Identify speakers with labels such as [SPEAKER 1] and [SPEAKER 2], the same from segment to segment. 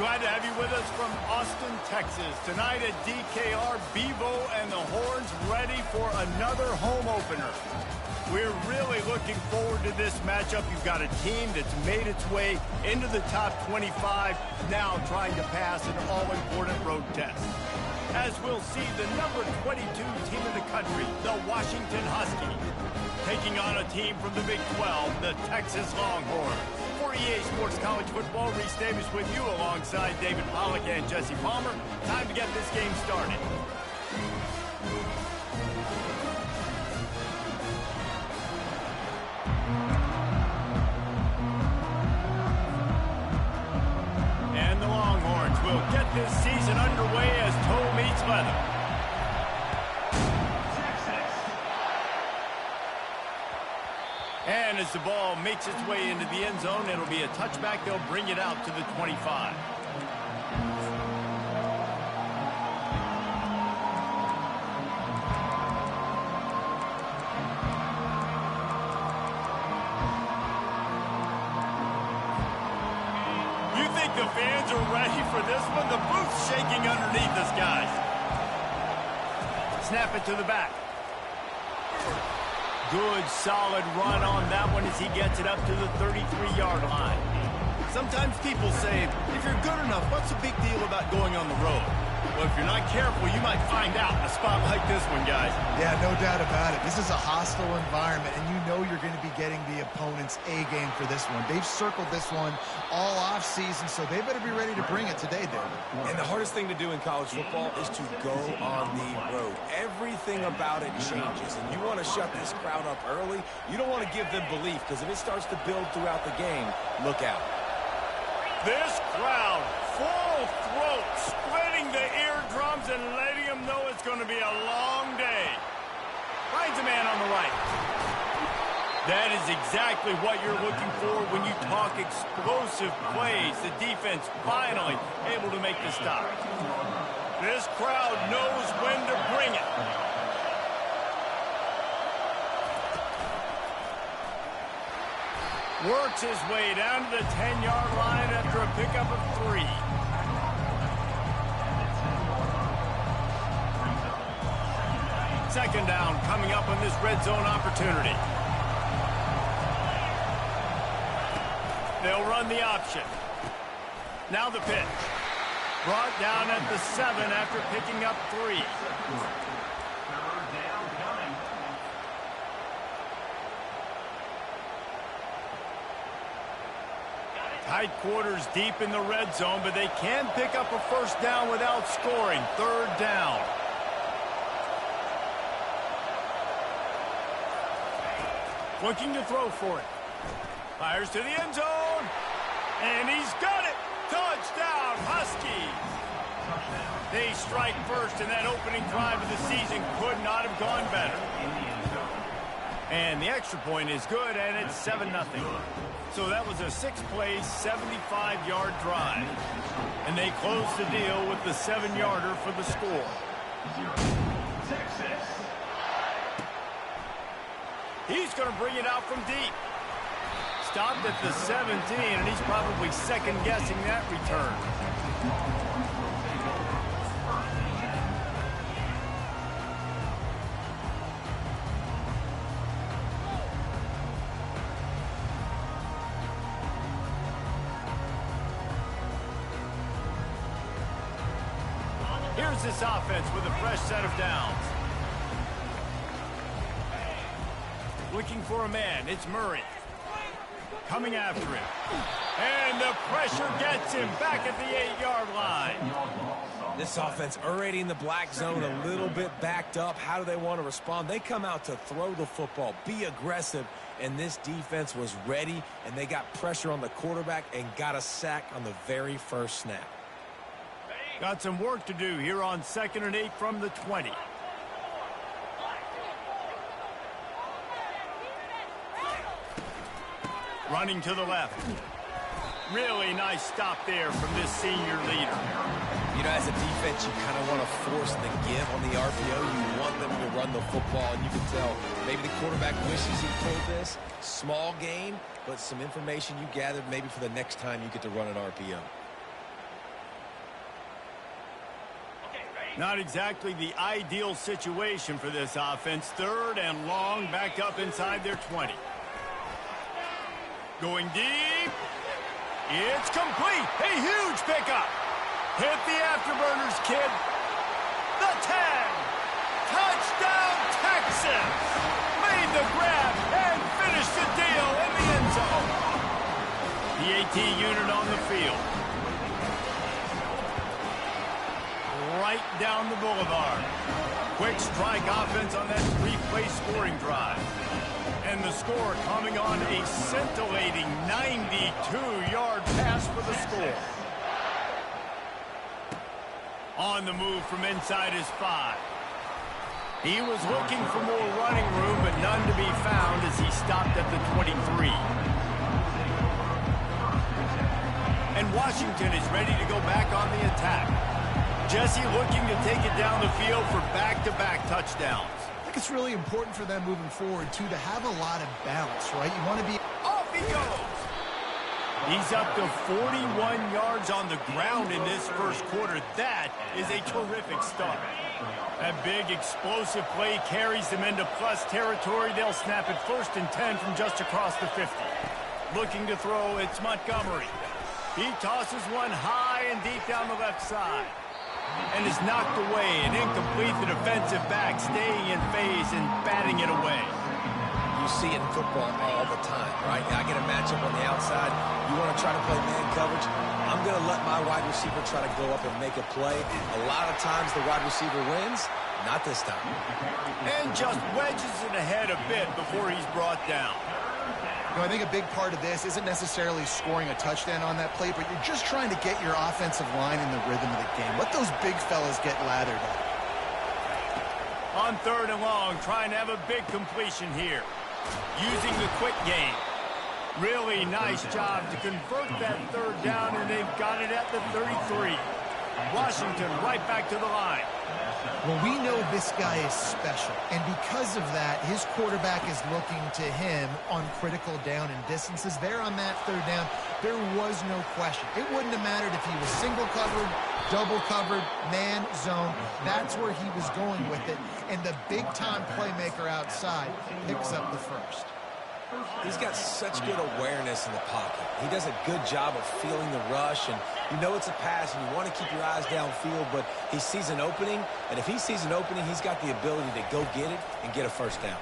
[SPEAKER 1] Glad to have you with us from Austin, Texas. Tonight at DKR, Bevo and the Horns ready for another home opener. We're really looking forward to this matchup. You've got a team that's made its way into the top 25, now trying to pass an all-important road test. As we'll see, the number 22 team in the country, the Washington Huskies, taking on a team from the Big 12, the Texas Longhorns. For EA Sports College Football, Reese Davis with you alongside David Pollack and Jesse Palmer. Time to get this game started. And the Longhorns will get this season underway as toe meets leather. And as the ball makes its way into the end zone, it'll be a touchback. They'll bring it out to the 25. You think the fans are ready for this one? The booth's shaking underneath us, guys. Snap it to the back. Good, solid run on that one as he gets it up to the 33-yard line. Sometimes people say, if you're good enough, what's the big deal about going on the road? Well, if you're not careful, you might find out in a spot like this one, guys.
[SPEAKER 2] Yeah, no doubt about it. This is a hostile environment, and you know you're going to be getting the opponent's A-game for this one. They've circled this one all off-season, so they better be ready to bring it today, David.
[SPEAKER 3] And the hardest thing to do in college football is to go on the road. Everything about it changes, and you want to shut this crowd up early. You don't want to give them belief, because if it starts to build throughout the game, look out.
[SPEAKER 1] This crowd, full throat, splitting the eardrums and letting them know it's going to be a long day. Finds a man on the right. That is exactly what you're looking for when you talk explosive plays. The defense finally able to make the stop. This crowd knows when to bring it. Works his way down to the 10-yard line after a pickup of 3. Second down coming up on this red zone opportunity. They'll run the option. Now the pitch. Brought down at the 7 after picking up 3. Tight quarters deep in the red zone, but they can pick up a first down without scoring. Third down. Looking to throw for it. Fires to the end zone. And he's got it. Touchdown, Huskies. They strike first, and that opening drive of the season could not have gone better. And the extra point is good, and it's 7-0. So that was a 6-play, 75-yard drive. And they close the deal with the 7-yarder for the score. He's going to bring it out from deep. Stopped at the 17, and he's probably second-guessing that return. Here's this offense with a fresh set of downs. Looking for a man, it's Murray. Coming after him. And the pressure gets him back at the 8-yard line.
[SPEAKER 3] This offense already in the black zone, a little bit backed up. How do they want to respond? They come out to throw the football, be aggressive, and this defense was ready, and they got pressure on the quarterback and got a sack on the very first snap.
[SPEAKER 1] Got some work to do here on 2nd and 8 from the 20. Running to the left. Really nice stop there from this senior leader.
[SPEAKER 3] You know, as a defense, you kind of want to force the give on the RPO. You want them to run the football, and you can tell maybe the quarterback wishes he pulled this. Small gain, but some information you gathered maybe for the next time you get to run an RPO.
[SPEAKER 1] Not exactly the ideal situation for this offense. 3rd and long, back up inside their 20. Going deep. It's complete. A huge pickup. Hit the afterburners, kid. The 10. Touchdown, Texas. Made the grab and finished the deal in the end zone. The AT unit on the field. Right down the boulevard. Quick strike offense on that 3-play scoring drive. And the score coming on a scintillating 92-yard pass for the score. On the move from inside his 5. He was looking for more running room, but none to be found as he stopped at the 23. And Washington is ready to go back on the attack. Jesse looking to take it down the field for back-to-back touchdowns.
[SPEAKER 2] I think it's really important for them moving forward, too, to have a lot of balance, right? You want to be...
[SPEAKER 1] Off he goes! He's up to 41 yards on the ground in this first quarter. That is a terrific start. That big explosive play carries them into plus territory. They'll snap it 1st and 10 from just across the 50. Looking to throw, it's Montgomery. He tosses one high and deep down the left side. And is knocked away and incomplete. The defensive back staying in phase and batting it away.
[SPEAKER 3] You see it in football all the time, right? I get a matchup on the outside. You want to try to play man coverage. I'm going to let my wide receiver try to go up and make a play. A lot of times the wide receiver wins. Not this time.
[SPEAKER 1] And just wedges it ahead a bit before he's brought down.
[SPEAKER 2] I think a big part of this isn't necessarily scoring a touchdown on that play, but you're just trying to get your offensive line in the rhythm of the game. Let those big fellas get lathered up.
[SPEAKER 1] On 3rd and long, trying to have a big completion here. Using the quick game. Really nice job to convert that 3rd down, and they've got it at the 33. Washington right back to the line.
[SPEAKER 2] Well, we know this guy is special, and because of that, his quarterback is looking to him on critical down and distances. There on that 3rd down, there was no question. It wouldn't have mattered if he was single covered, double covered, man, zone. That's where he was going with it, and the big-time playmaker outside picks up the 1st.
[SPEAKER 3] He's got such good awareness in the pocket. He does a good job of feeling the rush, and you know it's a pass, and you want to keep your eyes downfield, but he sees an opening, and if he sees an opening, he's got the ability to go get it and get a 1st down.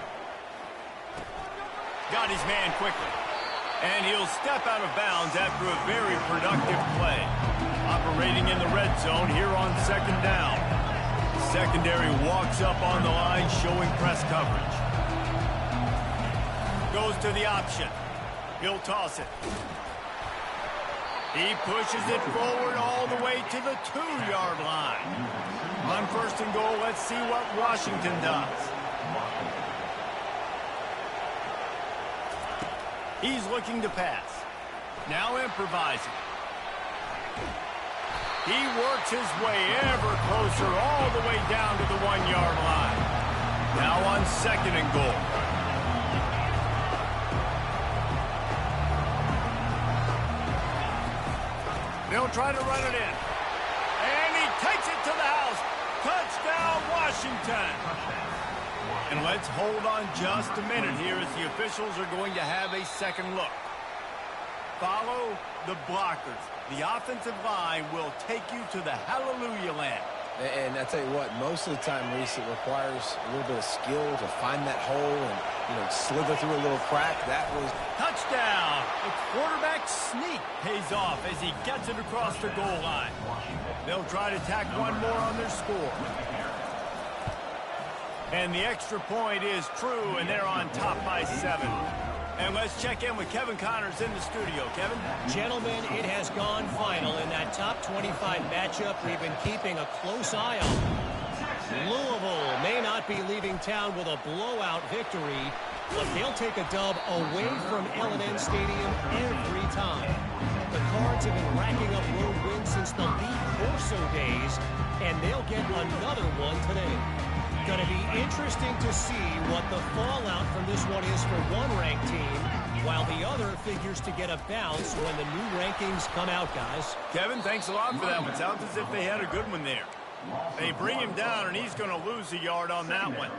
[SPEAKER 1] Got his man quickly, and he'll step out of bounds after a very productive play. Operating in the red zone here on 2nd down. Secondary walks up on the line, showing press coverage. Goes to the option. He'll toss it. He pushes it forward all the way to the 2-yard line. On 1st and goal, let's see what Washington does. He's looking to pass. Now improvising. He works his way ever closer all the way down to the 1-yard line. Now on 2nd and goal. They'll try to run it in. And he takes it to the house. Touchdown, Washington. And let's hold on just a minute here as the officials are going to have a second look. Follow the blockers. The offensive line will take you to the hallelujah land.
[SPEAKER 3] And I tell you what, most of the time, Reese, it requires a little bit of skill to find that hole and, slither through a little crack. That was...
[SPEAKER 1] Touchdown! The quarterback sneak pays off as he gets it across the goal line. They'll try to tack one more on their score. And the extra point is true, and they're on top by 7. And let's check in with Kevin Connors in the studio. Kevin?
[SPEAKER 4] Gentlemen, it has gone final in that top 25 matchup we've been keeping a close eye on. Louisville may not be leaving town with a blowout victory, but they'll take a dub away from L&N Stadium every time. The Cards have been racking up road wins since the Lee Corso days, and they'll get another one today. Going to be interesting to see what the fallout from this one is for one ranked team, while the other figures to get a bounce when the new rankings come out, guys.
[SPEAKER 1] Kevin, thanks a lot for that one. Sounds as if they had a good one there. They bring him down, and he's going to lose a yard on that one.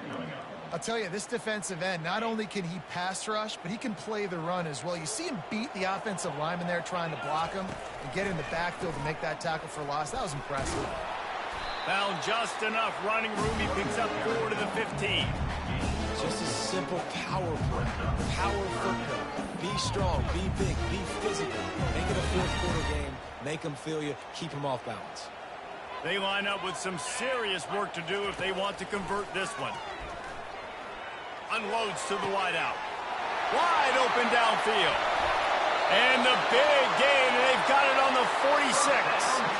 [SPEAKER 2] I'll tell you, this defensive end, not only can he pass rush, but he can play the run as well. You see him beat the offensive lineman there trying to block him and get in the backfield to make that tackle for loss. That was impressive.
[SPEAKER 1] Found just enough running room. He picks up 4 to the 15.
[SPEAKER 3] Just a simple power play. Power football. Be strong, be big, be physical. Make it a fourth-quarter game. Make them feel you. Keep them off balance.
[SPEAKER 1] They line up with some serious work to do if they want to convert this one. Unloads to the wideout. Wide open downfield. And the big gain, and they've got it on the 46.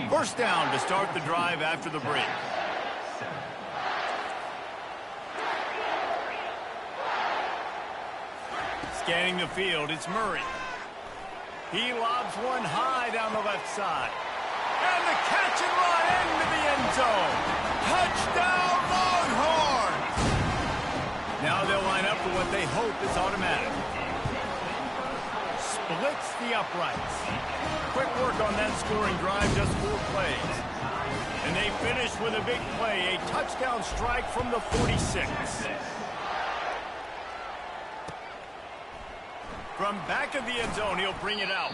[SPEAKER 1] First down to start the drive after the break. Scanning the field, it's Murray. He lobs one high down the left side. And the catch and run into the end zone. Touchdown, Longhorns! Now they'll line up for what they hope is automatic. Splits the uprights. Quick work on that scoring drive, just 4 plays. And they finish with a big play, a touchdown strike from the 46. From back of the end zone, he'll bring it out.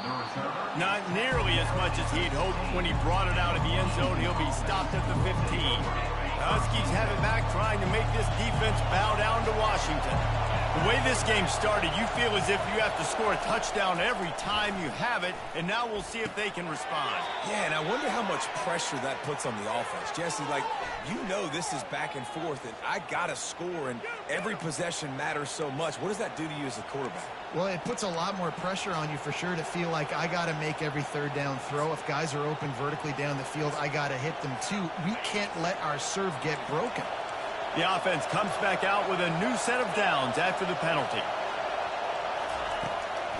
[SPEAKER 1] Not nearly as much as he'd hoped when he brought it out of the end zone. He'll be stopped at the 15. The Huskies have it back, trying to make this defense bow down to Washington. The way this game started, you feel as if you have to score a touchdown every time you have it, and now we'll see if they can respond.
[SPEAKER 3] Yeah, and I wonder how much pressure that puts on the offense. Jesse, like, you know this is back and forth, and I got to score, and every possession matters so much. What does that do to you as a quarterback?
[SPEAKER 2] Well, it puts a lot more pressure on you for sure to feel like I got to make every third down throw. If guys are open vertically down the field, I got to hit them too. We can't let our serve get broken.
[SPEAKER 1] The offense comes back out with a new set of downs after the penalty.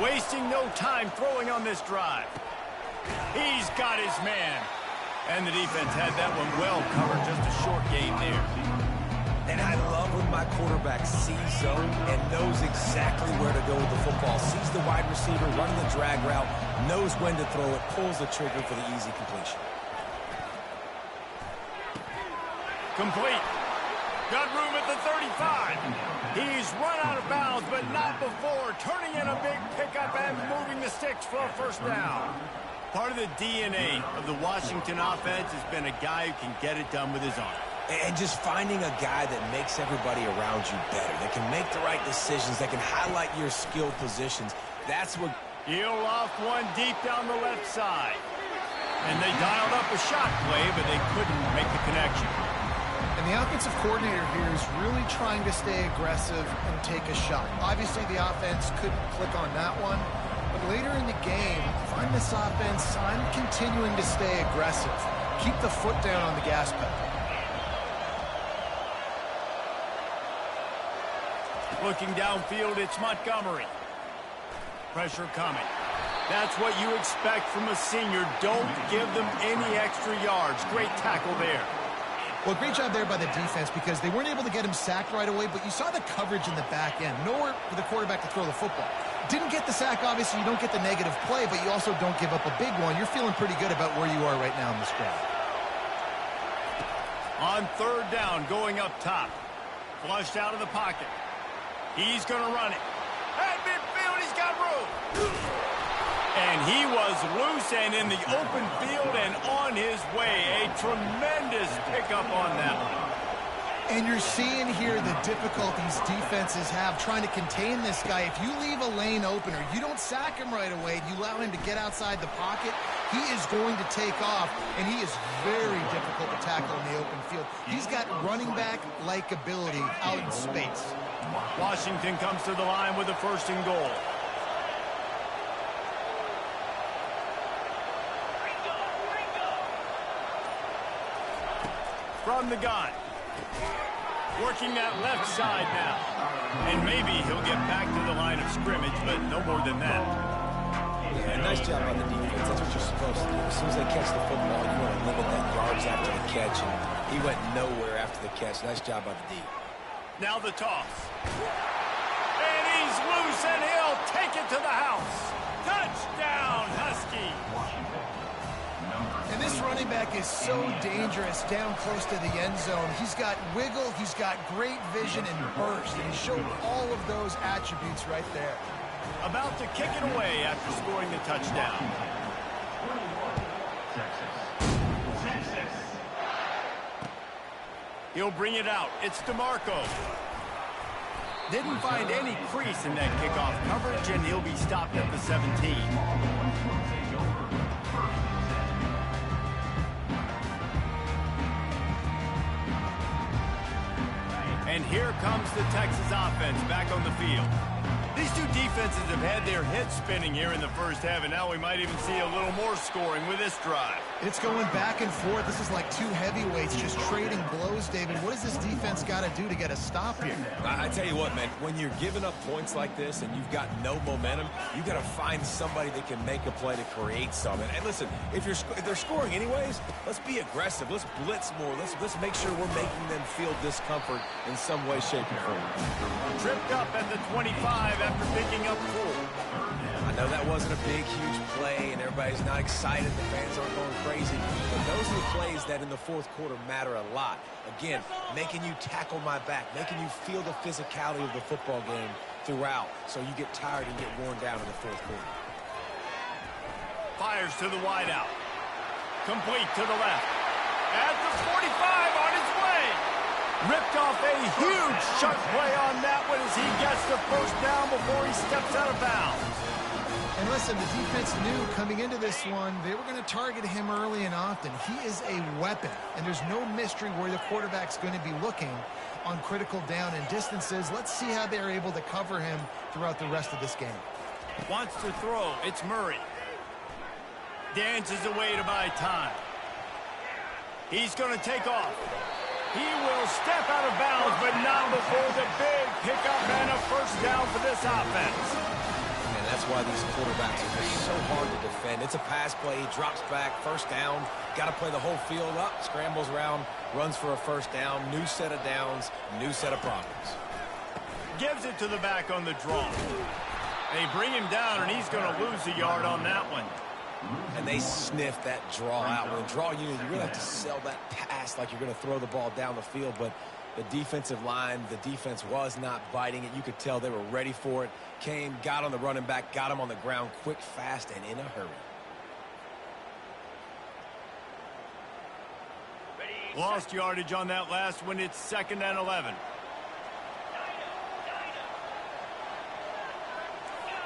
[SPEAKER 1] Wasting no time throwing on this drive. He's got his man. And the defense had that one well covered, just a short gain there.
[SPEAKER 3] And I love when my quarterback sees zone and knows exactly where to go with the football. Sees the wide receiver running the drag route, knows when to throw it, pulls the trigger for the easy completion.
[SPEAKER 1] Complete. Got room at the 35. He's run out of bounds, but not before turning in a big pickup and moving the sticks for a first down. Part of the DNA of the Washington offense has been a guy who can get it done with his arm.
[SPEAKER 3] And just finding a guy that makes everybody around you better, that can make the right decisions, that can highlight your skill positions. That's what...
[SPEAKER 1] He'll loft one deep down the left side. And they dialed up a shot play, but they couldn't make the connection.
[SPEAKER 2] And the offensive coordinator here is really trying to stay aggressive and take a shot. Obviously, the offense couldn't click on that one. But later in the game, if I'm this offense, I'm continuing to stay aggressive. Keep the foot down on the gas pedal.
[SPEAKER 1] Looking downfield, it's Montgomery. Pressure coming. That's what you expect from a senior. Don't give them any extra yards. Great tackle there.
[SPEAKER 2] Well, great job there by the defense because they weren't able to get him sacked right away, but you saw the coverage in the back end. Nowhere for the quarterback to throw the football. Didn't get the sack, obviously. You don't get the negative play, but you also don't give up a big one. You're feeling pretty good about where you are right now in this drive.
[SPEAKER 1] On third down, going up top. Flushed out of the pocket. He's going to run it. At midfield, he's got room. And he was loose and in the open field and on his way. A tremendous pickup on that one.
[SPEAKER 2] And you're seeing here the difficulties defenses have trying to contain this guy. If you leave a lane open or you don't sack him right away, you allow him to get outside the pocket, he is going to take off, and he is very difficult to tackle in the open field. He's got running back-like ability out in space.
[SPEAKER 1] Washington comes to the line with a 1st and goal. From the gun. Working that left side now. And maybe he'll get back to the line of scrimmage, but no more than that.
[SPEAKER 3] Yeah, nice job on the defense. That's what you're supposed to do. As soon as they catch the football, you want to limit that yards after the catch. And he went nowhere after the catch. Nice job by the D.
[SPEAKER 1] Now the toss. And he's loose, and he'll take it to the house. Touchdown, Husky.
[SPEAKER 2] And this running back is so dangerous down close to the end zone. He's got wiggle, he's got great vision and burst, and he showed all of those attributes right there.
[SPEAKER 1] About to kick it away after scoring the touchdown. He'll bring it out. It's DeMarco. Didn't find any crease in that kickoff coverage, and he'll be stopped at the 17. And here comes the Texas offense back on the field. These two defenses have had their heads spinning here in the first half, and now we might even see a little more scoring with this drive.
[SPEAKER 2] It's going back and forth. This is like two heavyweights just trading blows, David. What does this defense got to do to get a stop here?
[SPEAKER 3] I tell you what, man, when you're giving up points like this and you've got no momentum, you got to find somebody that can make a play to create something. And listen, if they're scoring anyways, let's be aggressive. Let's blitz more. Let's make sure we're making them feel discomfort in some way, shape, or form.
[SPEAKER 1] Tripped up at the 25 after picking up 4.
[SPEAKER 3] I know that wasn't a big, huge play, and everybody's not excited. The fans aren't going crazy. But those are the plays that in the fourth quarter matter a lot. Again, making you tackle my back, making you feel the physicality of the football game throughout so you get tired and get worn down in the fourth quarter.
[SPEAKER 1] Fires to the wideout. Complete to the left. At the 45 on his way. Ripped off a huge chunk play on that one as he gets the first down before he steps out of bounds.
[SPEAKER 2] And listen, the defense knew coming into this one, they were going to target him early and often. He is a weapon, and there's no mystery where the quarterback's going to be looking on critical down and distances. Let's see how they're able to cover him throughout the rest of this game.
[SPEAKER 1] Wants to throw. It's Murray. Dances away to buy time. He's going to take off. He will step out of bounds, but not before the big pickup and a first down for this offense.
[SPEAKER 3] And that's why these quarterbacks are just so hard to defend. It's a pass play. He drops back, first down. Got to play the whole field up, scrambles around, runs for a first down. New set of downs, new set of problems.
[SPEAKER 1] Gives it to the back on the draw. They bring him down, and he's going to lose a yard on that one.
[SPEAKER 3] And they sniff that draw out. When a draw unit, you really have to sell that pass like you're going to throw the ball down the field. But the defensive line, the defense was not biting it. You could tell they were ready for it. Came, got on the running back, got him on the ground quick, fast, and in a hurry.
[SPEAKER 1] Lost yardage on that last one. It's 2nd and 11.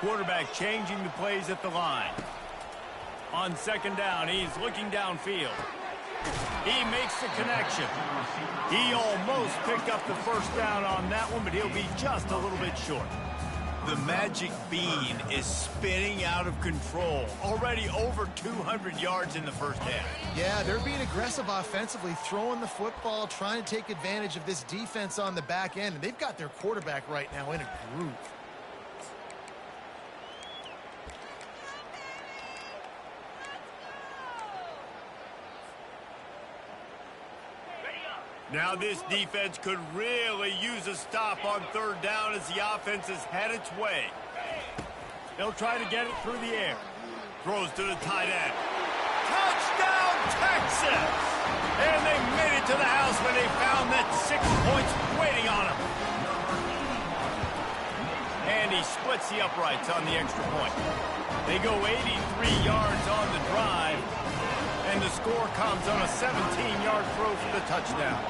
[SPEAKER 1] Quarterback changing the plays at the line. On 2nd down, he's looking downfield. He makes the connection. He almost picked up the first down on that one, but he'll be just a little bit short. The magic bean is spinning out of control. Already over 200 yards in the first half.
[SPEAKER 2] Yeah, they're being aggressive offensively, throwing the football, trying to take advantage of this defense on the back end. And they've got their quarterback right now in a groove.
[SPEAKER 1] Now this defense could really use a stop on 3rd down as the offense has had its way. They'll try to get it through the air. Throws to the tight end. Touchdown, Texas! And they made it to the house when they found that 6 points waiting on them. And he splits the uprights on the extra point. They go 83 yards on the drive. And the score comes on a 17-yard throw for the touchdown.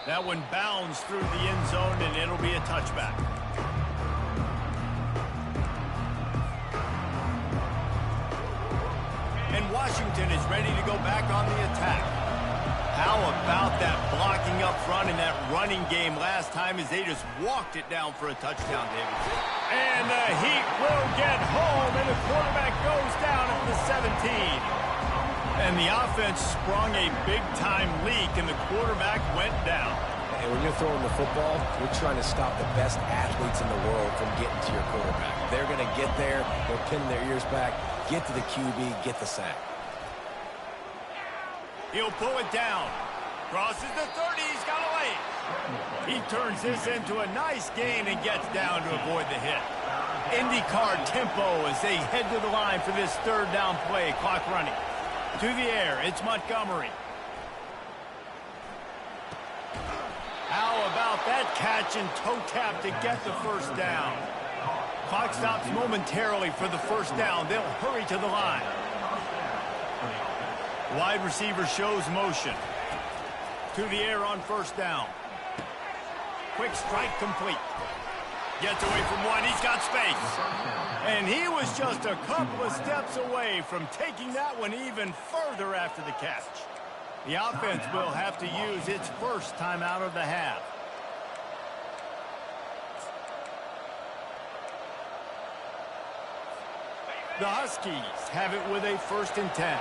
[SPEAKER 1] That one bounds through the end zone, and it'll be a touchback. And Washington is ready to go back on the attack. How about that blocking up front in that running game last time as they just walked it down for a touchdown, David? And the Heat will get home, and the quarterback goes down at the 17. And the offense sprung a big-time leak, and the quarterback went down.
[SPEAKER 3] And when you're throwing the football, you're trying to stop the best athletes in the world from getting to your quarterback. They're going to get there. They're pinning their ears back, get to the QB, get the sack.
[SPEAKER 1] He'll pull it down. Crosses the 30. He's got a lane. He turns this into a nice gain and gets down to avoid the hit. IndyCar tempo as they head to the line for this third down play. Clock running. To the air, it's Montgomery. How about that catch and toe tap to get the first down? Clock stops momentarily for the first down. They'll hurry to the line. Wide receiver shows motion. To the air on first down. Quick strike complete. Gets away from one. He's got space. And he was just a couple of steps away from taking that one even further after the catch. The offense will have to use its first timeout of the half. The Huskies have it with a 1st and 10.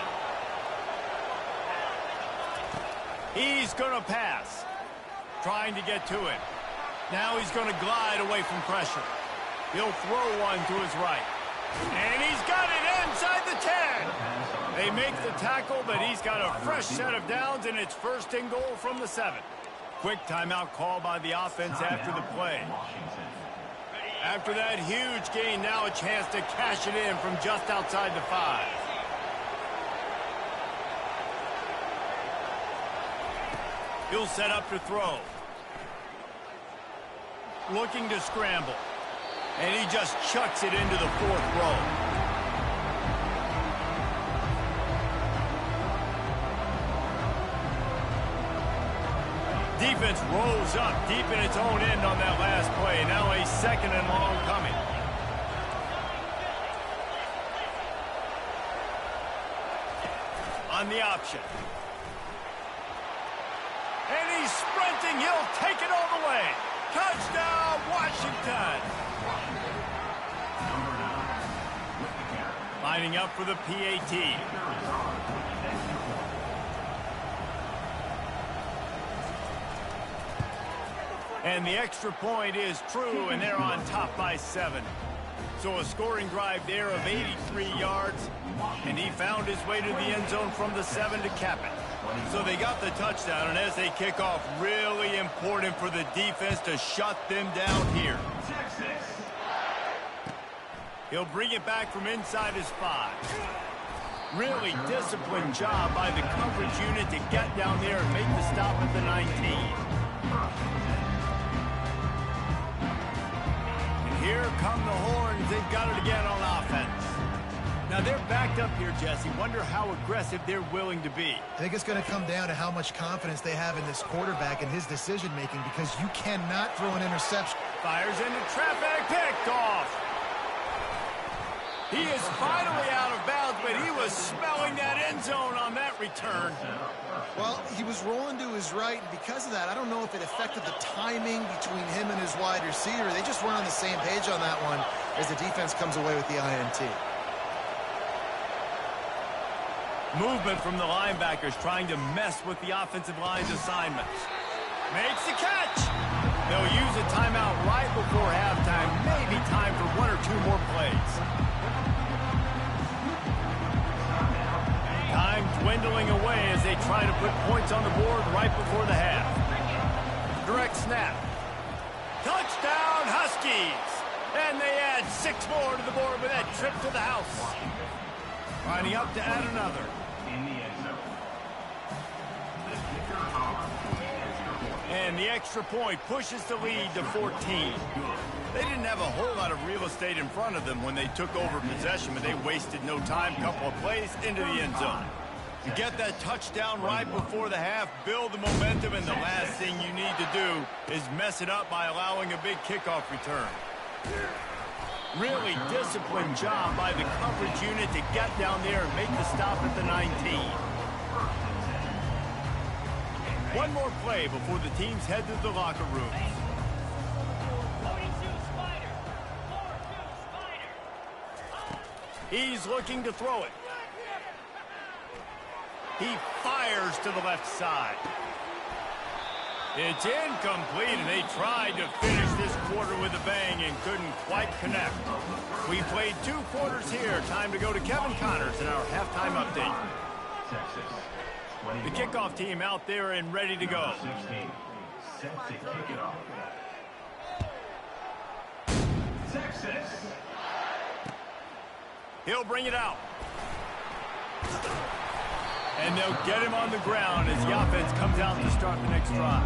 [SPEAKER 1] He's going to pass. Trying to get to it. Now he's going to glide away from pressure. He'll throw one to his right. And he's got it inside the 10. They make the tackle, but he's got a fresh set of downs, and it's 1st and goal from the 7. Quick timeout call by the offense after the play. After that huge gain, now a chance to cash it in from just outside the 5. He'll set up to throw. Looking to scramble. And he just chucks it into the 4th row. Defense rolls up deep in its own end on that last play. Now a 2nd and long coming. On the option. And he's sprinting. He'll take it all the way. Touchdown, Washington. Lining up for the PAT. And the extra point is true, and they're on top by 7. So a scoring drive there of 83 yards, and he found his way to the end zone from the 7 to cap it. So they got the touchdown, and as they kick off, really important for the defense to shut them down here. He'll bring it back from inside his 5. Really disciplined job by the coverage unit to get down there and make the stop at the 19. And here come the Horns. They've got it again on offense. Now they're backed up here, Jesse. Wonder how aggressive they're willing to be.
[SPEAKER 2] I think it's going to come down to how much confidence they have in this quarterback and his decision-making, because you cannot throw an interception.
[SPEAKER 1] Fires into traffic, picked off. He is finally out of bounds, but he was smelling that end zone on that return.
[SPEAKER 2] Well, he was rolling to his right, and because of that, I don't know if it affected the timing between him and his wide receiver. They just weren't on the same page on that one as the defense comes away with the INT.
[SPEAKER 1] Movement from the linebackers trying to mess with the offensive line's assignments. Makes the catch. They'll use a timeout right before halftime. Maybe time for 1 or 2 more plays. Time dwindling away as they try to put points on the board right before the half. Direct snap. Touchdown, Huskies. And they add 6 more to the board with that trip to the house. Lining up to add another. And the extra point pushes the lead to 14. They didn't have a whole lot of real estate in front of them when they took over possession, but they wasted no time. Couple of plays into the end zone. To get that touchdown right before the half, build the momentum, and the last thing you need to do is mess it up by allowing a big kickoff return. Really disciplined job by the coverage unit to get down there and make the stop at the 19. One more play before the teams head to the locker room. He's looking to throw it. He fires to the left side. It's incomplete, and they tried to finish this quarter with a bang and couldn't quite connect. We played 2 quarters here. Time to go to Kevin Connors in our halftime update. The kickoff team out there and ready to go. Set to kick it off. Texas. He'll bring it out. And they'll get him on the ground as the offense comes out to start the next drive.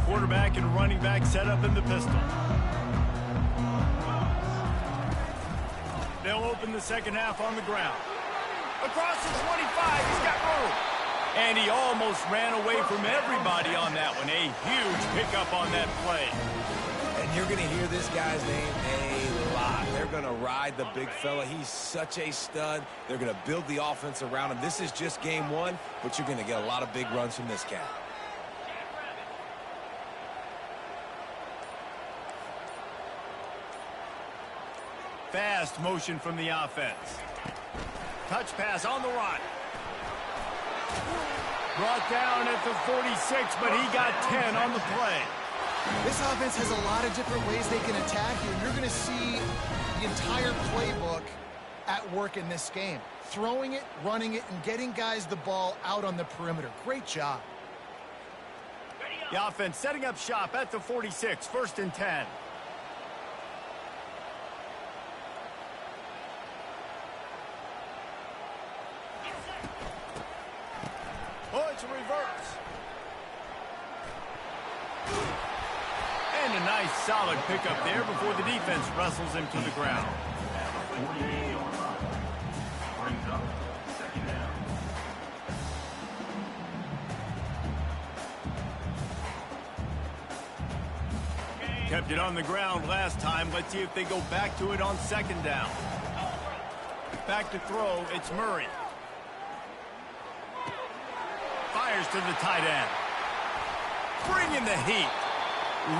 [SPEAKER 1] Quarterback and running back set up in the pistol. They'll open the second half on the ground. Across the 25, he's got room. And he almost ran away from everybody on that one. A huge pickup on that play.
[SPEAKER 3] And you're going to hear this guy's name a lot. They're going to ride the big fella. He's such a stud. They're going to build the offense around him. This is just game 1, but you're going to get a lot of big runs from this cat.
[SPEAKER 1] Fast motion from the offense. Touch pass on the run. Brought down at the 46, but he got 10 on the play.
[SPEAKER 2] This offense has a lot of different ways they can attack you, and you're going to see the entire playbook at work in this game. Throwing it, running it, and getting guys the ball out on the perimeter. Great job.
[SPEAKER 1] The offense setting up shop at the 46, 1st and 10. Oh, it's a reverse. And a nice solid pickup there before the defense wrestles him to the ground. Kept it on the ground last time. Let's see if they go back to it on 2nd down. Back to throw, it's Murray. Fires to the tight end. Bringing the heat.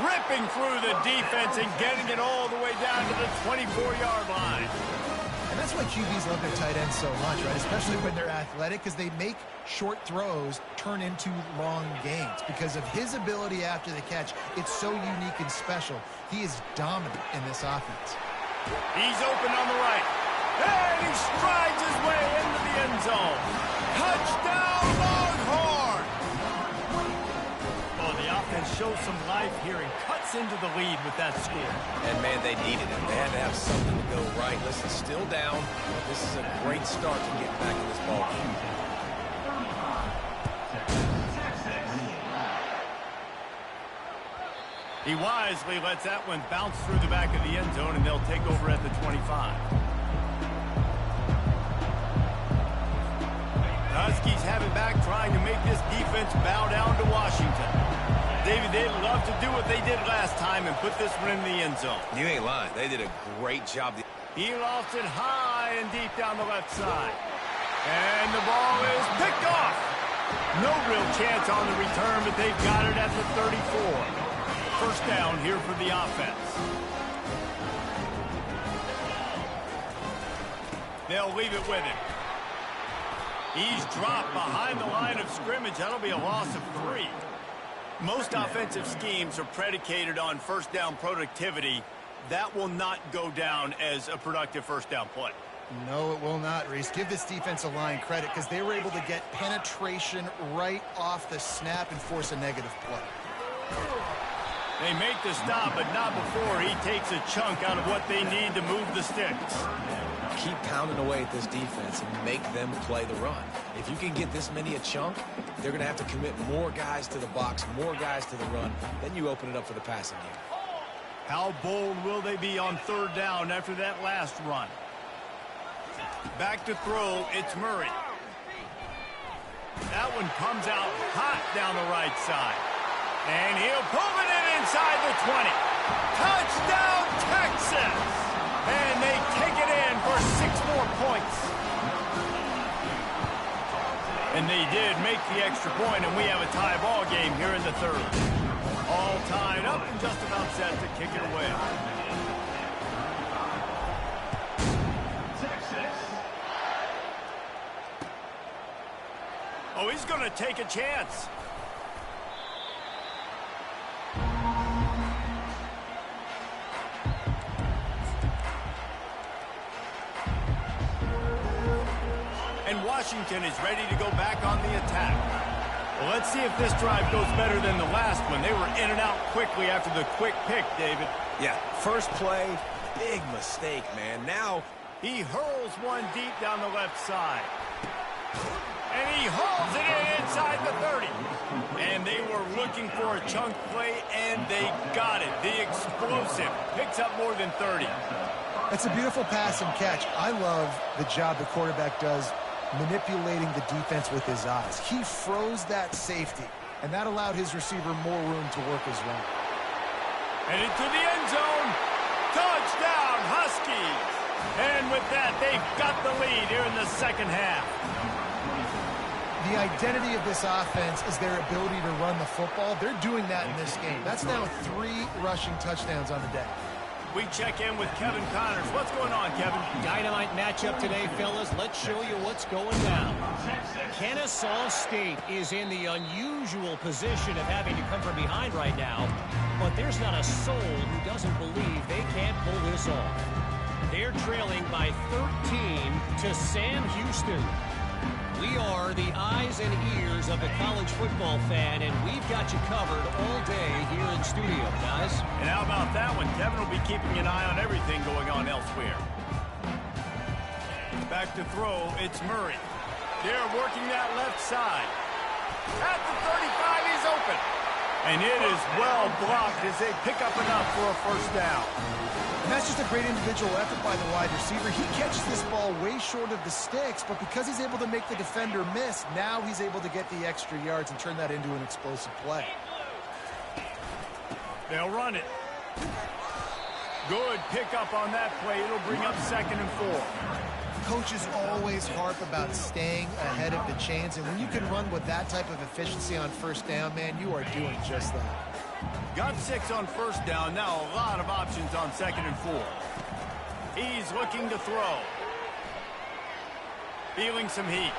[SPEAKER 1] Ripping through the defense and getting it all the way down to the 24-yard line.
[SPEAKER 2] And that's why QBs love their tight ends so much, right? Especially when they're athletic, because they make short throws turn into long gains. Because of his ability after the catch, it's so unique and special. He is dominant in this offense.
[SPEAKER 1] He's open on the right. And he strides his way into the end zone. Touchdown, Longhorn! Oh, the offense shows some life here and cuts into the lead with that score.
[SPEAKER 3] And, man, they needed it. They had to have something to go right. Listen, still down. This is a great start to get back in this ball game.
[SPEAKER 1] He wisely lets that one bounce through the back of the end zone, and they'll take over at the 25. Huskies have it back, trying to make this defense bow down to Washington. David, they'd love to do what they did last time and put this one in the end zone.
[SPEAKER 3] You ain't lying. They did a great job.
[SPEAKER 1] He lost it high and deep down the left side. And the ball is picked off. No real chance on the return, but they've got it at the 34. 1st down here for the offense. They'll leave it with him. He's dropped behind the line of scrimmage. That'll be a loss of 3. Most offensive schemes are predicated on 1st down productivity. That will not go down as a productive 1st down play.
[SPEAKER 2] No, it will not, Reese. Give this defensive line credit because they were able to get penetration right off the snap and force a negative play.
[SPEAKER 1] They make the stop, but not before he takes a chunk out of what they need to move the sticks.
[SPEAKER 3] Keep pounding away at this defense and make them play the run. If you can get this many a chunk, they're going to have to commit more guys to the box, more guys to the run. Then you open it up for the passing game.
[SPEAKER 1] How bold will they be on 3rd down after that last run? Back to throw, it's Murray. That one comes out hot down the right side. And he'll pull it in inside the 20. Touchdown, Texas! And they take it in for 6 more points. And they did make the extra point, and we have a tie ball game here in the 3rd. All tied up and just about set to kick it away. to take a chance. And Washington is ready to go back on the attack. Well, let's see if this drive goes better than the last one. They were in and out quickly after the quick pick, David.
[SPEAKER 3] Yeah, first play, big mistake, man. Now
[SPEAKER 1] he hurls one deep down the left side. And he hauls it in inside the 30. And they were looking for a chunk play, and they got it. The explosive picks up more than 30.
[SPEAKER 2] That's a beautiful pass and catch. I love the job the quarterback does manipulating the defense with his eyes. He froze that safety, and that allowed his receiver more room to work his route.
[SPEAKER 1] And into the end zone. Touchdown, Huskies. And with that, they've got the lead here in the second half.
[SPEAKER 2] The identity of this offense is their ability to run the football. They're doing that in this game. That's now 3 rushing touchdowns on the day.
[SPEAKER 1] We check in with Kevin Connors. What's going on, Kevin?
[SPEAKER 4] Dynamite matchup today, fellas. Let's show you what's going down. Kennesaw State is in the unusual position of having to come from behind right now, but there's not a soul who doesn't believe they can't pull this off. They're trailing by 13 to Sam Houston. We are the eyes and ears of the college football fan, and we've got you covered all day here in studio, guys.
[SPEAKER 1] And how about that one? Kevin will be keeping an eye on everything going on elsewhere. Back to throw, it's Murray. They're working that left side. At the 35, he's open. And it is well blocked as they pick up enough for a first down.
[SPEAKER 2] And that's just a great individual effort by the wide receiver. He catches this ball way short of the sticks, but because he's able to make the defender miss, now he's able to get the extra yards and turn that into an explosive play.
[SPEAKER 1] They'll run it. Good pickup on that play. It'll bring up 2nd and 4.
[SPEAKER 2] Coaches always harp about staying ahead of the chains, and when you can run with that type of efficiency on first down, man, you are doing just that.
[SPEAKER 1] Got 6 on first down. Now a lot of options on 2nd and 4. He's looking to throw. Feeling some heat.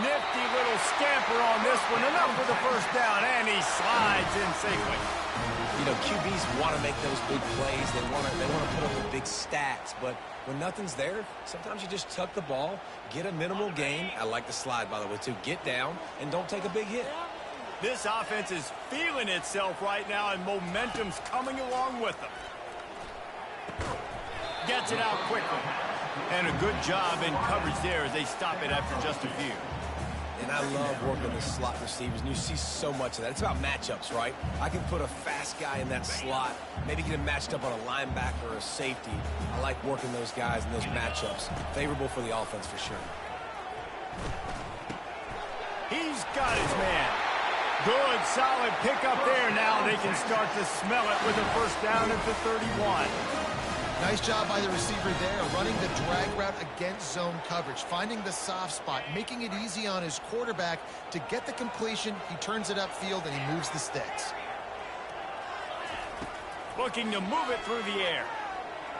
[SPEAKER 1] Nifty little scamper on this one. Enough for the first down, and he slides in safely.
[SPEAKER 3] You know, QBs want to make those big plays. They want to put up the big stats. But when nothing's there, sometimes you just tuck the ball, get a minimal gain. I like the slide, by the way, too. Get down and don't take a big hit.
[SPEAKER 1] This offense is feeling itself right now, and momentum's coming along with them. Gets it out quickly. And a good job in coverage there as they stop it after just a few.
[SPEAKER 3] And I love working the slot receivers, and you see so much of that. It's about matchups, right? I can put a fast guy in that slot, maybe get him matched up on a linebacker or a safety. I like working those guys in those matchups. Favorable for the offense for sure.
[SPEAKER 1] He's got his man. Good, solid pickup there. Now they can start to smell it with a first down at the 31.
[SPEAKER 2] Nice job by the receiver there, running the drag route against zone coverage, finding the soft spot, making it easy on his quarterback to get the completion. He turns it upfield, and he moves the sticks.
[SPEAKER 1] Looking to move it through the air.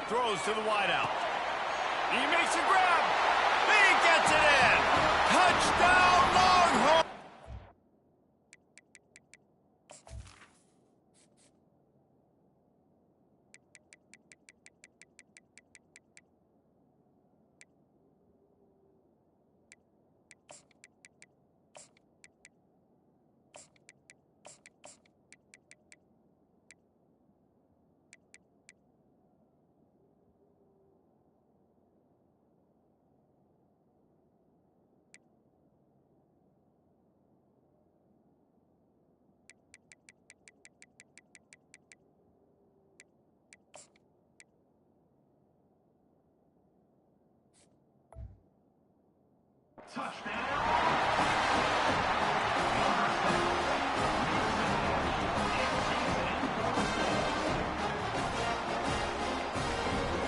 [SPEAKER 1] Throws to the wideout. He makes a grab. He gets it in. Touchdown, Longhorns!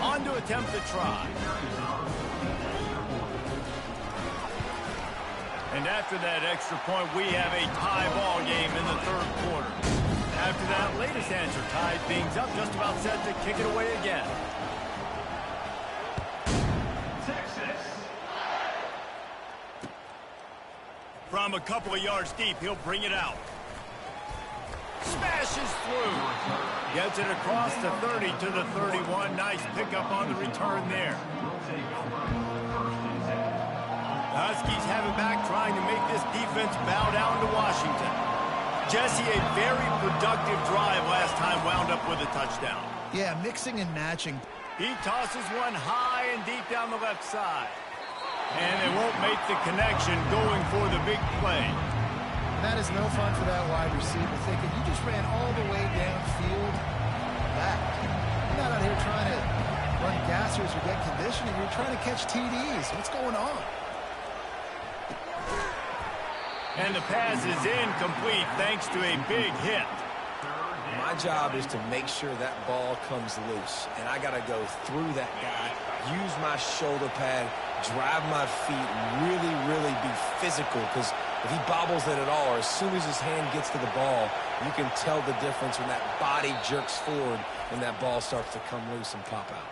[SPEAKER 1] On to attempt the try. And after that extra point, we have a tie ball game in the third quarter. After that latest answer, tied things up, just about set to kick it away again. From From a couple of yards deep, he'll bring it out. Smashes through. Gets it across the 30 to the 31. Nice pickup on the return there. The Huskies have it back, trying to make this defense bow down to Washington. Jesse, a very productive drive last time, wound up with a touchdown.
[SPEAKER 2] Yeah, mixing and matching.
[SPEAKER 1] He tosses one high and deep down the left side. And they won't make the connection going for the big play.
[SPEAKER 2] That is no fun for that wide receiver, thinking you just ran all the way downfield. Back. You're not out here trying to run gassers or get conditioning. You're trying to catch TDs. What's going on?
[SPEAKER 1] And the pass is incomplete thanks to a big hit.
[SPEAKER 3] My job is to make sure that ball comes loose, and I got to go through that guy, use my shoulder pad, drive my feet, really, really be physical, because if he bobbles it at all, or as soon as his hand gets to the ball, you can tell the difference when that body jerks forward and that ball starts to come loose and pop out.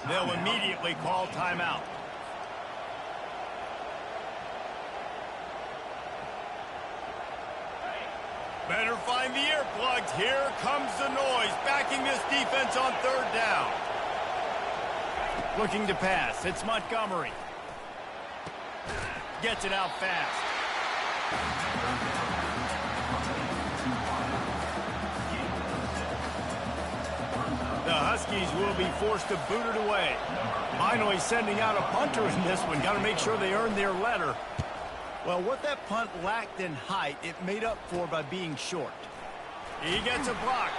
[SPEAKER 1] They'll immediately call timeout. Better find the earplugs. Here comes the noise, backing this defense on third down. Looking to pass. It's Montgomery. Gets it out fast. The Huskies will be forced to boot it away. Finally sending out a punter in this one. Got to make sure they earn their letter. Well, what that punt lacked in height, it made up for by being short. He gets a block.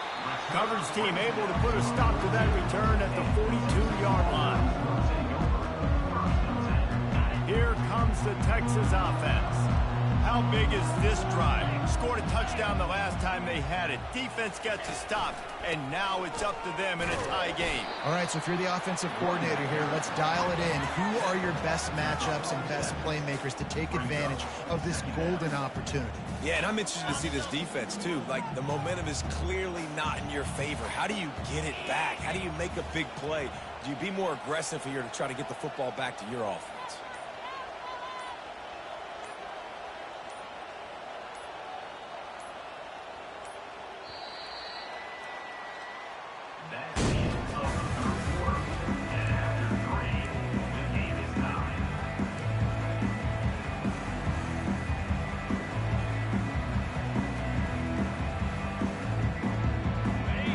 [SPEAKER 1] Coverage team able to put a stop to that return at the 42-yard line. Here comes the Texas offense. How big is this drive? Scored a touchdown the last time they had it. Defense gets a stop, and now it's up to them in a tie game.
[SPEAKER 2] All right, so if you're the offensive coordinator here, let's dial it in. Who are your best matchups and best playmakers to take advantage of this golden opportunity?
[SPEAKER 3] Yeah, and I'm interested to see this defense, too. Like, the momentum is clearly not in your favor. How do you get it back? How do you make a big play? Do you be more aggressive here to try to get the football back to your offense?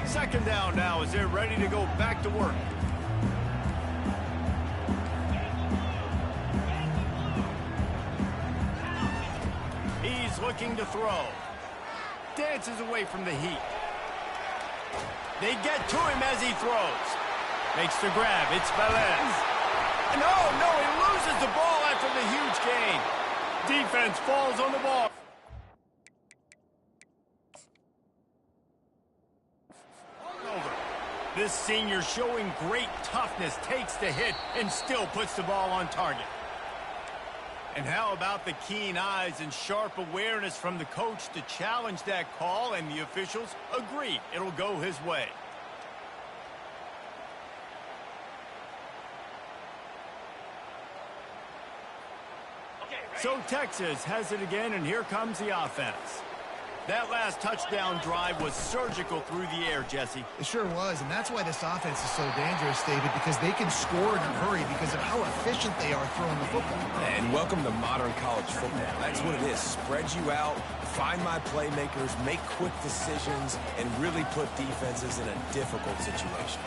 [SPEAKER 1] Second down now as they're ready to go back to work. He's looking to throw. Dances away from the heat. They get to him as he throws. Makes the grab. It's Velez. No, he loses the ball after the huge gain. Defense falls on the ball. This senior showing great toughness, takes the hit, and still puts the ball on target. And how about the keen eyes and sharp awareness from the coach to challenge that call, and the officials agree it'll go his way. So Texas has it again, and here comes the offense. That last touchdown drive was surgical through the air, Jesse.
[SPEAKER 2] It sure was, and that's why this offense is so dangerous, David, because they can score in a hurry because of how efficient they are throwing the football.
[SPEAKER 3] And welcome to modern college football. That's what it is. Spread you out, find my playmakers, make quick decisions, and really put defenses in a difficult situation.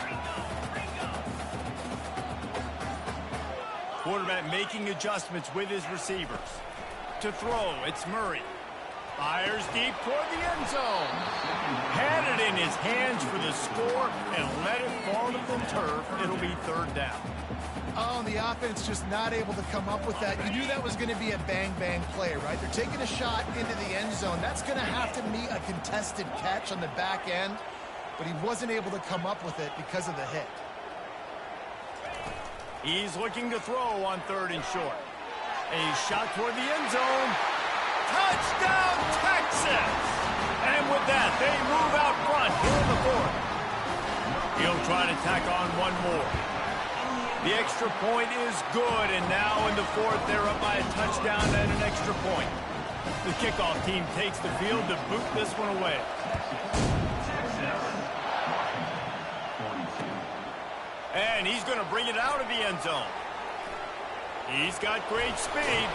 [SPEAKER 1] Quarterback making adjustments with his receivers. To throw, it's Murray. Fires deep toward the end zone. Had it in his hands for the score and let it fall to the turf. It'll be third down.
[SPEAKER 2] Oh, and the offense just not able to come up with that. You knew that was going to be a bang-bang play, right? They're taking a shot into the end zone. That's going to have to meet a contested catch on the back end, but he wasn't able to come up with it because of the hit.
[SPEAKER 1] He's looking to throw on third and short. A shot toward the end zone. Touchdown, Texas! And with that, they move out front here in the fourth. He'll try to tack on one more. The extra point is good, and now in the fourth, they're up by a touchdown and an extra point. The kickoff team takes the field to boot this one away. And he's going to bring it out of the end zone. He's got great speed.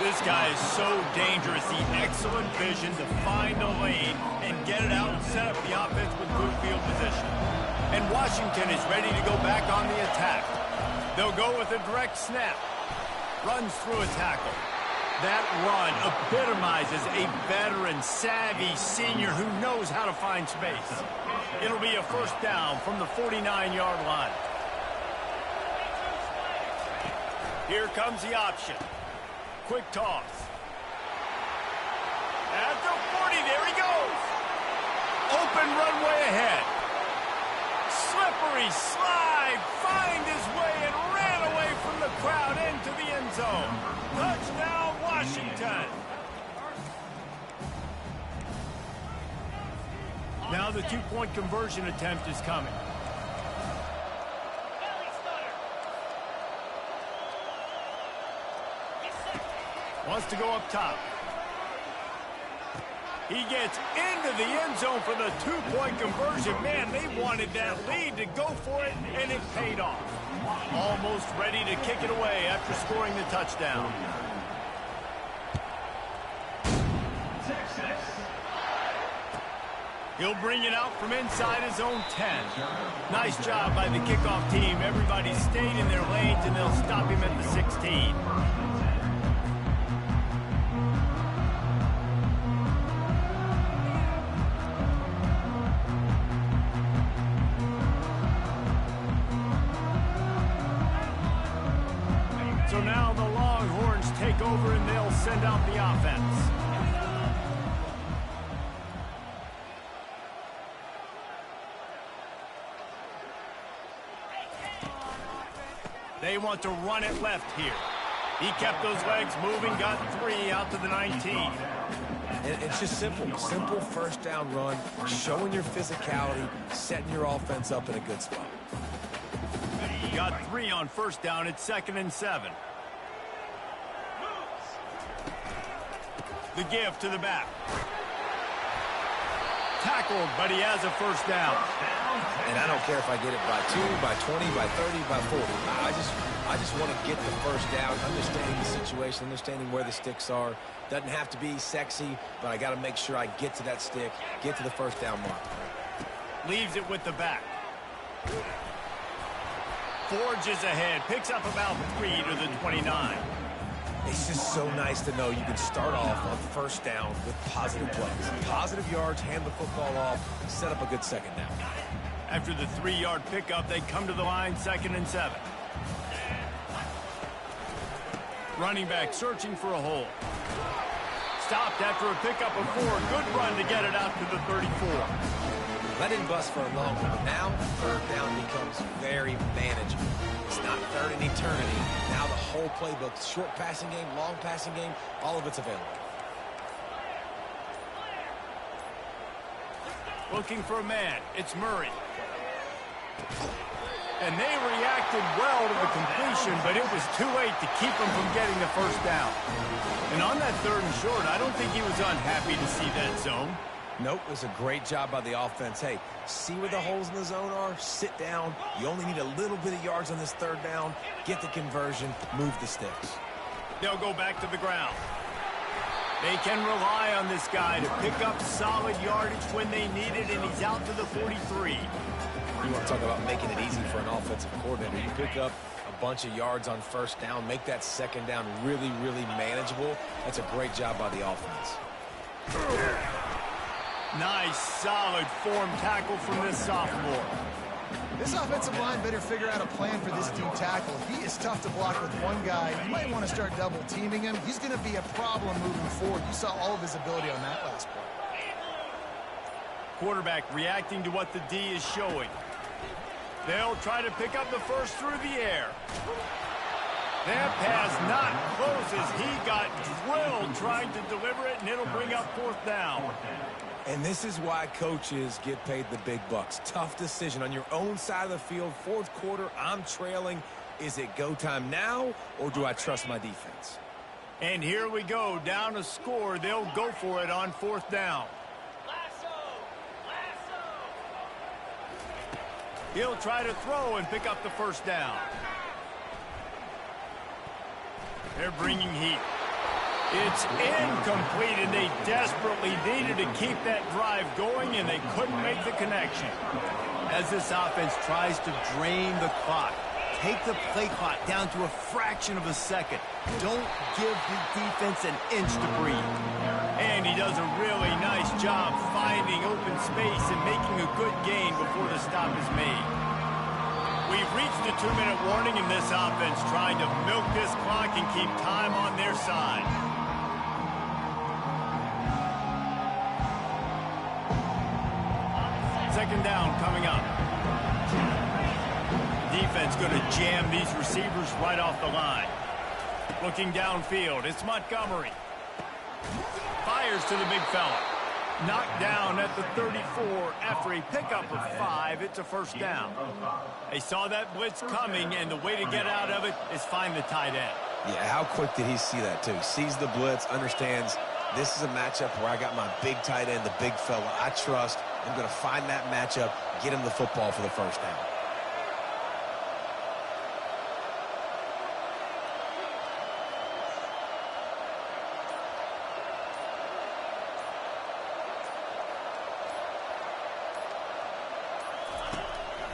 [SPEAKER 1] This guy is so dangerous. He excellent vision to find a lane and get it out and set up the offense with good field position. And Washington is ready to go back on the attack. They'll go with a direct snap. Runs through a tackle. That run epitomizes a veteran, savvy senior who knows how to find space. It'll be a first down from the 49-yard line. Here comes the option. Quick toss. At the 40, there he goes. Open runway ahead. Slippery slide, find his way and ran away from the crowd into the end zone. Touchdown, Washington. Now the two-point conversion attempt is coming. Wants to go up top. He gets into the end zone for the two-point conversion. Man, they wanted that lead to go for it, and it paid off. Almost ready to kick it away after scoring the touchdown. He'll bring it out from inside his own 10. Nice job by the kickoff team. Everybody stayed in their lanes, and they'll stop him at the 16. So now the Longhorns take over and they'll send out the offense. They want to run it left here. He kept those legs moving, got 3 out to the 19.
[SPEAKER 3] It's just simple. Simple first down run, showing your physicality, setting your offense up in a good spot.
[SPEAKER 1] Got 3 on first down. It's 2nd and 7. The give to the back. Tackled, but he has a first down.
[SPEAKER 3] And I don't care if I get it by 2, by 20, by 30, by 40. I just want to get the first down, understanding the situation, understanding where the sticks are. Doesn't have to be sexy, but I got to make sure I get to that stick, get to the first down mark.
[SPEAKER 1] Leaves it with the back. Forges ahead, picks up about 3 to the 29.
[SPEAKER 3] It's just so nice to know you can start off on first down with positive plays. Positive yards, hand the football off, set up a good second down.
[SPEAKER 1] After the 3-yard pickup, they come to the line, 2nd and 7. Running back searching for a hole. Stopped after a pickup of 4. Good run to get it out to the 34.
[SPEAKER 3] Let him bust for a long one. Now, third down becomes very manageable. It's not third in eternity. Now the whole playbook, short passing game, long passing game, all of it's available.
[SPEAKER 1] Looking for a man. It's Murray. And they reacted well to the completion, but it was too late to keep them from getting the first down. And on that 3rd and short, I don't think he was unhappy to see that zone.
[SPEAKER 3] Nope, it was a great job by the offense. Hey, see where the holes in the zone are? Sit down. You only need a little bit of yards on this 3rd down. Get the conversion. Move the sticks.
[SPEAKER 1] They'll go back to the ground. They can rely on this guy to pick up solid yardage when they need it, and he's out to the 43.
[SPEAKER 3] You want to talk about making it easy for an offensive coordinator. You pick up a bunch of yards on first down, make that second down really, really manageable. That's a great job by the offense.
[SPEAKER 1] Nice, solid form tackle from this sophomore.
[SPEAKER 2] This offensive line better figure out a plan for this D tackle. He is tough to block with one guy. You might want to start double teaming him. He's going to be a problem moving forward. You saw all of his ability on that last play.
[SPEAKER 1] Quarterback reacting to what the D is showing. They'll try to pick up the first through the air. That pass not close as he got drilled trying to deliver it, and it'll bring up 4th down.
[SPEAKER 3] And this is why coaches get paid the big bucks. Tough decision on your own side of the field. 4th quarter, I'm trailing. Is it go time now, or do I trust my defense?
[SPEAKER 1] And here we go, down a score. They'll go for it on 4th down. He'll try to throw and pick up the 1st down. They're bringing heat. It's incomplete, and they desperately needed to keep that drive going, and they couldn't make the connection. As this offense tries to drain the clock, take the play clock down to a fraction of a second. Don't give the defense an inch to breathe. And he does a really nice job finding open space and making a good gain before the stop is made. We've reached the 2-minute warning in this offense, trying to milk this clock and keep time on their side. Second down coming up. Defense going to jam these receivers right off the line. Looking downfield, it's Montgomery. Fires to the big fella. Knocked down at the 34 after a pickup of 5. It's a 1st down. They saw that blitz coming, and the way to get out of it is find the tight end.
[SPEAKER 3] Yeah, how quick did he see that, too? Sees the blitz, understands this is a matchup where I got my big tight end, the big fella I trust. I'm going to find that matchup, get him the football for the 1st down.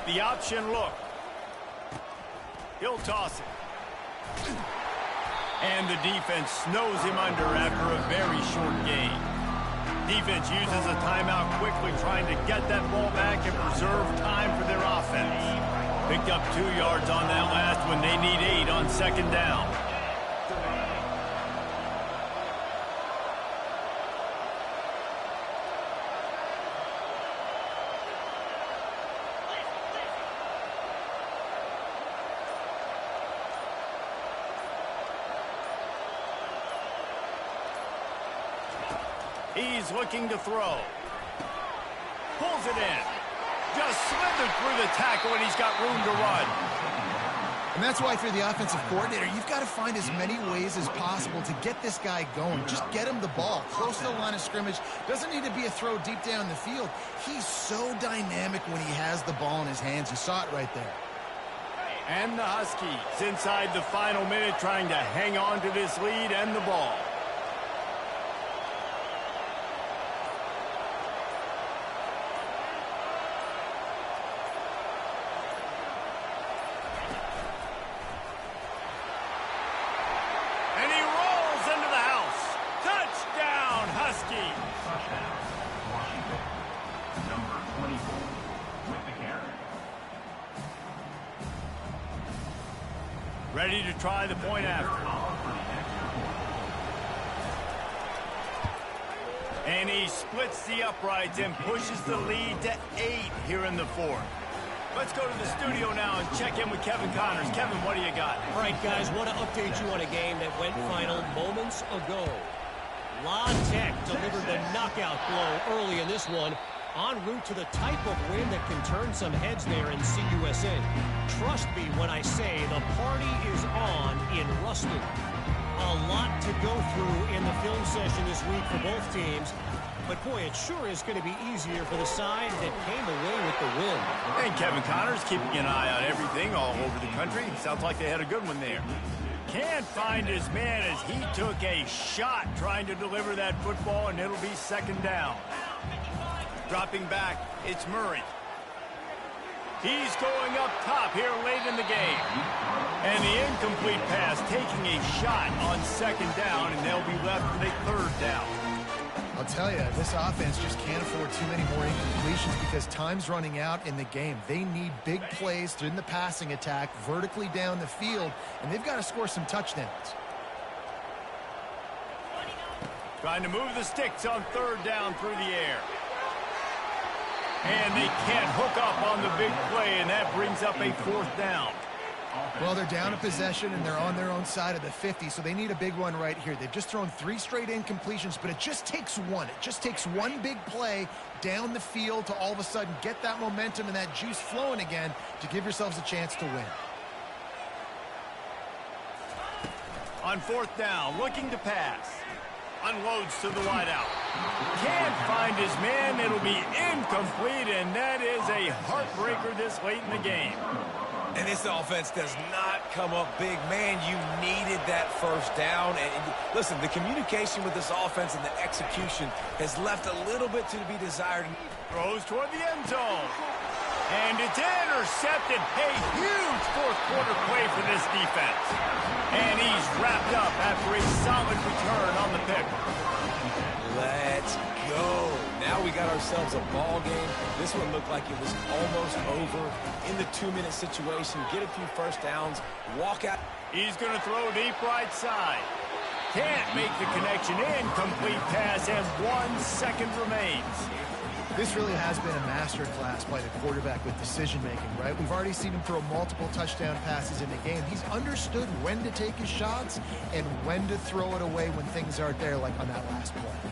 [SPEAKER 1] The option look. He'll toss it. And the defense snows him under after a very short gain. Defense uses a timeout quickly, trying to get that ball back and preserve time for their offense. Picked up 2 yards on that last one. They need 8 on 2nd down. He's looking to throw. Pulls it in. Just slithered through the tackle, and he's got room to run.
[SPEAKER 2] And that's why, if you're the offensive coordinator, you've got to find as many ways as possible to get this guy going. Just get him the ball close to the line of scrimmage. Doesn't need to be a throw deep down the field. He's so dynamic when he has the ball in his hands. You saw it right there.
[SPEAKER 1] And the Huskies inside the final minute, trying to hang on to this lead and the ball. Ready to try the point after. And he splits the uprights and pushes the lead to 8 here in the 4th. Let's go to the studio now and check in with Kevin Connors. Kevin, what do you got?
[SPEAKER 4] All right, guys, want to update you on a game that went final moments ago. La Tech delivered the knockout blow early in this one, en route to the type of win that can turn some heads there in CUSA. Trust me when I say the party is on in Ruston. A lot to go through in the film session this week for both teams. But, boy, it sure is going to be easier for the side that came away with the win.
[SPEAKER 1] And Kevin Connors keeping an eye on everything all over the country. Sounds like they had a good one there. Can't find his man as he took a shot trying to deliver that football, and it'll be 2nd down. Dropping back, it's Murray. He's going up top here late in the game. And the incomplete pass taking a shot on 2nd down, and they'll be left with a 3rd down.
[SPEAKER 2] I'll tell you, this offense just can't afford too many more incompletions because time's running out in the game. They need big plays in the passing attack, vertically down the field, and they've got to score some touchdowns.
[SPEAKER 1] Trying to move the sticks on 3rd down through the air. And they can't hook up on the big play, and that brings up a 4th down.
[SPEAKER 2] Well, they're down a possession, and they're on their own side of the 50, so they need a big one right here. They've just thrown 3 straight incompletions, but it just takes one. It just takes one big play down the field to all of a sudden get that momentum and that juice flowing again to give yourselves a chance to win.
[SPEAKER 1] On fourth down, looking to pass. Unloads to the wideout. Can't find his man. It'll be incomplete, and that is a heartbreaker this late in the game.
[SPEAKER 3] And this offense does not come up big. Man, you needed that first down. And listen, the communication with this offense and the execution has left a little bit to be desired.
[SPEAKER 1] Throws toward the end zone. And it's intercepted. A huge fourth quarter play for this defense. And he's wrapped up after a solid return on the pick.
[SPEAKER 3] Let's go. Now we got ourselves a ball game. This one looked like it was almost over. In the 2-minute situation, get a few first downs, walk out.
[SPEAKER 1] He's going to throw deep right side. Can't make the connection. Incomplete pass, and 1 second remains.
[SPEAKER 2] This really has been a masterclass by the quarterback with decision-making, right? We've already seen him throw multiple touchdown passes in the game. He's understood when to take his shots and when to throw it away when things aren't there, like on that last play.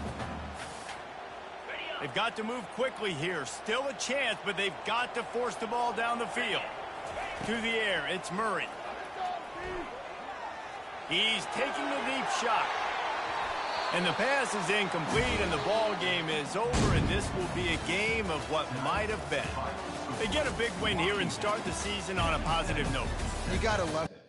[SPEAKER 1] They've got to move quickly here. Still a chance, but they've got to force the ball down the field. To the air, it's Murray. He's taking the deep shot. And the pass is incomplete, and the ball game is over, and this will be a game of what might have been. They get a big win here and start the season on a positive note.
[SPEAKER 2] You got to love it.